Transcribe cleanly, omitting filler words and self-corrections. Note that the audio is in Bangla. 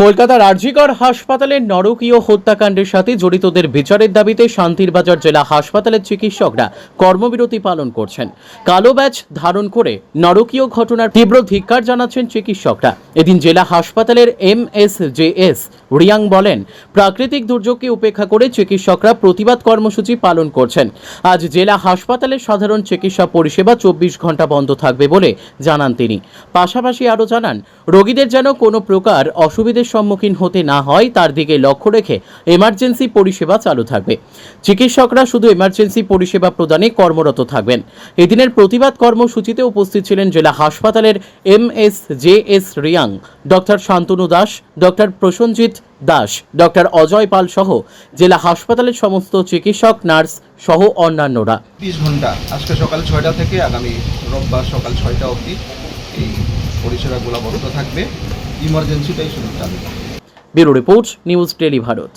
কলকাতার আরজিকর হাসপাতালের নরকীয় হত্যাকাণ্ডের সাথে জড়িতদের বিচারের দাবিতে শান্তিরবাজার জেলা হাসপাতালের চিকিৎসকরা কর্মবিরতি পালন করছেন। কালো ব্যাজ ধারণ করে নরকীয় ঘটনার তীব্র ধিক্কার জানাচ্ছেন চিকিৎসকরা। এদিন জেলা হাসপাতালের MSJS রিয়াং বলেন, প্রাকৃতিক দুর্যোগকে উপেক্ষা করে চিকিৎসকরা প্রতিবাদ কর্মসূচি পালন করছেন। আজ জেলা হাসপাতালের সাধারণ চিকিৎসা পরিষেবা 24 ঘন্টা বন্ধ থাকবে বলে জানান তিনি। পাশাপাশি আরও জানান, রোগীদের যেন কোনো প্রকার অসুবিধার সম্মুখীন হতে না হয় তার দিকে লক্ষ্য রেখে এমার্জেন্সি পরিষেবা চালু থাকবে। চিকিৎসকরা শুধু এমার্জেন্সি পরিষেবা প্রদানে কর্মরত থাকবেন। এদিনের প্রতিবাদ কর্মসূচিতে উপস্থিত ছিলেন জেলা হাসপাতালের MSJS Riang doctor Shantanu Das, doctor Prosenjit Das, doctor Ajay Pal সহ জেলা হাসপাতালের সমস্ত চিকিৎসক, নার্স সহ অন্যান্যরা। 20 ঘন্টা আজকে সকাল 6টা থেকে আগামী রোববার সকাল 6টা অবধি এই পরিষেবাগুলো বন্ধ থাকবে। ইমার্জেন্সিটাই শুধু চালু। Bureau report, news tele Bharat.